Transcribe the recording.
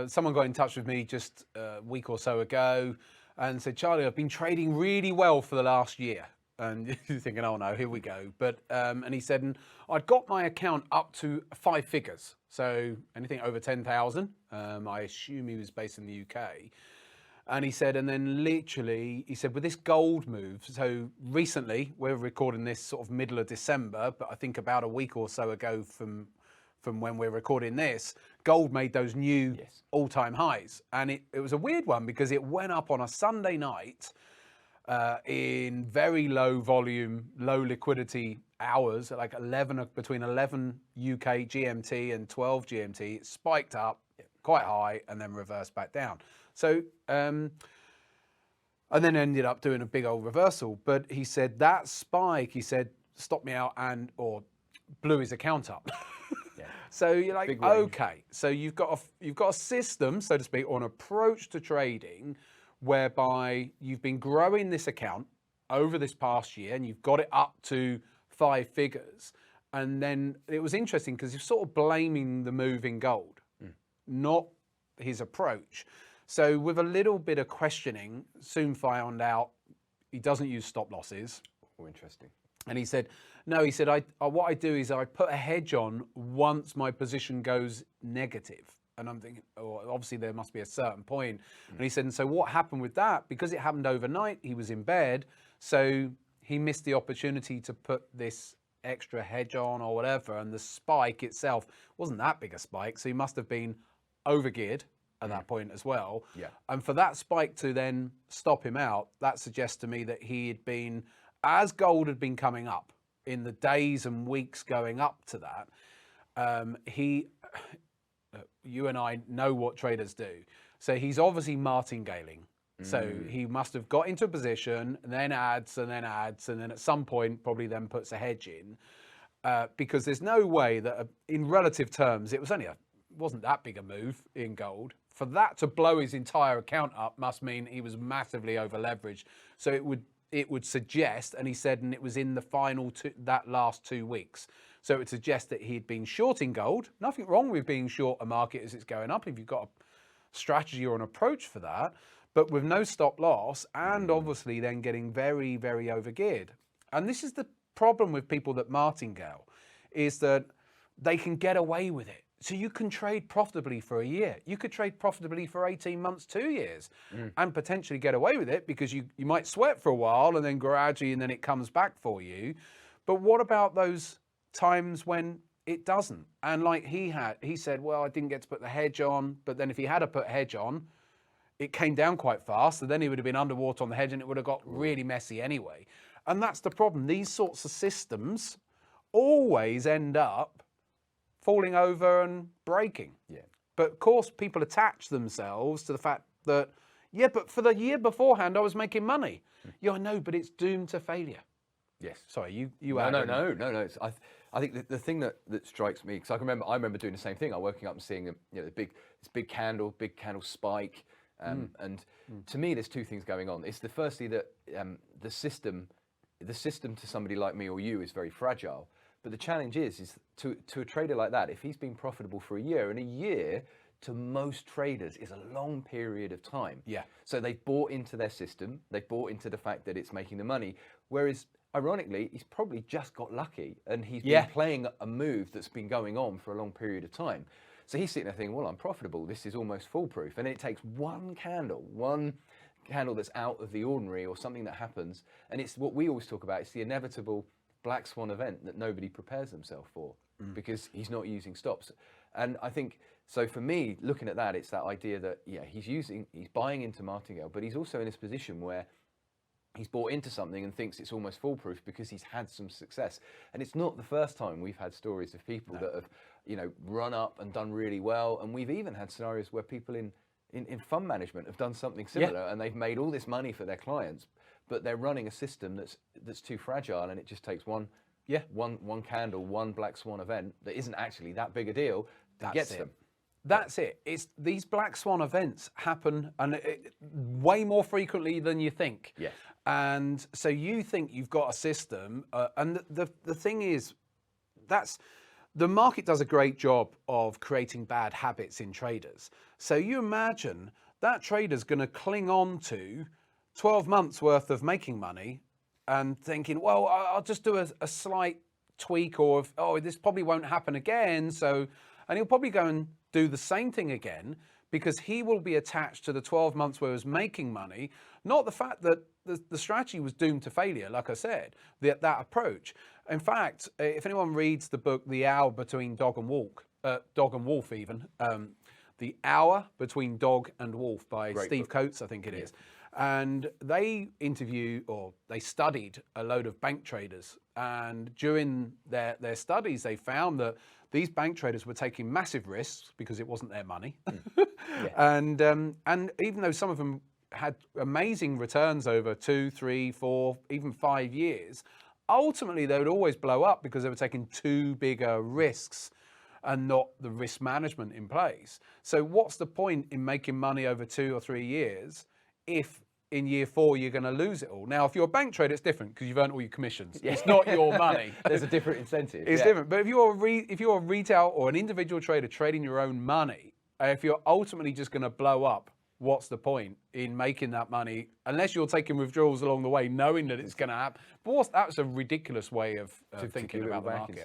someone got in touch with me just a week or so ago and said, Charlie, I've been trading really well for the last year. And you're thinking, oh no, here we go. But and he said, and I'd got my account up to 5 figures, so anything over 10,000. I assume he was based in the UK. And he said, and then literally, he said, with this gold move, so recently, we're recording this sort of middle of December, but I think about a week or so ago from when we're recording this, gold made those new all-time highs. And it was a weird one because it went up on a Sunday night in very low volume, low liquidity hours, like between 11 UK GMT and 12 GMT. It spiked up quite high and then reversed back down. So, and then ended up doing a big old reversal. But he said that spike, he said, stopped me out or blew his account up. So you're like, okay, so you've got a system, so to speak, or an approach to trading whereby you've been growing this account over this past year and you've got it up to 5 figures. And then it was interesting because you're sort of blaming the move in gold, not his approach. So with a little bit of questioning, soon found out he doesn't use stop losses. Oh, interesting. And he said, no, he said, what I do is I put a hedge on once my position goes negative. And I'm thinking, oh, obviously there must be a certain point. And he said, and so what happened with that? Because it happened overnight, he was in bed. So he missed the opportunity to put this extra hedge on or whatever. And the spike itself wasn't that big a spike. So he must have been overgeared at that point as well. Yeah. And for that spike to then stop him out, that suggests to me that he had been, as gold had been coming up in the days and weeks going up to that, you and I know what traders do. So he's obviously martingaling. So he must have got into a position and then adds and then adds. And then at some point probably then puts a hedge in because there's no way that in relative terms, wasn't that big a move in gold. For that to blow his entire account up must mean he was massively over leveraged. So it would suggest, and he said, and it was in the final that last 2 weeks. So it would suggest that he'd been shorting gold. Nothing wrong with being short a market as it's going up if you've got a strategy or an approach for that, but with no stop loss and obviously then getting very, very overgeared. And this is the problem with people that martingale, is that they can get away with it. So you can trade profitably for a year. You could trade profitably for 18 months, 2 years, and potentially get away with it because you might sweat for a while and then gradually and then it comes back for you. But what about those times when it doesn't? And like he said, well, I didn't get to put the hedge on, but then if he had to put a hedge on, it came down quite fast. So then he would have been underwater on the hedge and it would have got really messy anyway. And that's the problem. These sorts of systems always end up falling over and breaking. Yeah. But of course, people attach themselves to the fact that, yeah, but for the year beforehand, I was making money. Yeah, I know, but it's doomed to failure. Yes. Sorry, you. No. I think the thing that strikes me, because I remember doing the same thing. I'm waking up and seeing this big candle spike, and to me, there's 2 things going on. It's firstly that the system to somebody like me or you is very fragile. But the challenge is to a trader like that, if he's been profitable for a year, and a year to most traders is a long period of time. Yeah. So they've bought into their system, they've bought into the fact that it's making the money. Whereas, ironically, he's probably just got lucky and he's been playing a move that's been going on for a long period of time. So he's sitting there thinking, well, I'm profitable, this is almost foolproof. And it takes one candle that's out of the ordinary or something that happens. And it's what we always talk about, it's the inevitable black swan event that nobody prepares themselves for because he's not using stops. And I think, so for me, looking at that, it's that idea that, he's buying into martingale, but he's also in this position where he's bought into something and thinks it's almost foolproof because he's had some success. And it's not the first time we've had stories of people that have, run up and done really well. And we've even had scenarios where people in fund management have done something similar and they've made all this money for their clients, but they're running a system that's too fragile, and it just takes one candle, one black swan event that isn't actually that big a deal that gets them. That's it. It's these black swan events happen way more frequently than you think. Yes. And so you think you've got a system, and the thing is, that's the market does a great job of creating bad habits in traders. So you imagine that trader's going to cling on to 12 months worth of making money and thinking, well, I'll just do a slight tweak, or this probably won't happen again. So, and he'll probably go and do the same thing again, because he will be attached to the 12 months where he was making money, not the fact that the strategy was doomed to failure, like I said, that approach. In fact, if anyone reads the book, The Hour Between Dog and Wolf even, The Hour Between Dog and Wolf by Great Steve book. Coates, I think it is. And they they studied a load of bank traders. And during their studies, they found that these bank traders were taking massive risks because it wasn't their money. And even though some of them had amazing returns over 2, 3, 4, even 5 years, ultimately they would always blow up because they were taking too bigger risks and not the risk management in place. So what's the point in making money over 2 or 3 years if in year 4 you're going to lose it all? Now, if you're a bank trader, it's different because you've earned all your commissions. It's not your money. There's a different incentive. It's different. But if you're a retail or an individual trader trading your own money, if you're ultimately just going to blow up, what's the point in making that money unless you're taking withdrawals along the way, knowing that it's going to happen? But that's a ridiculous way of thinking give it about all the back in market.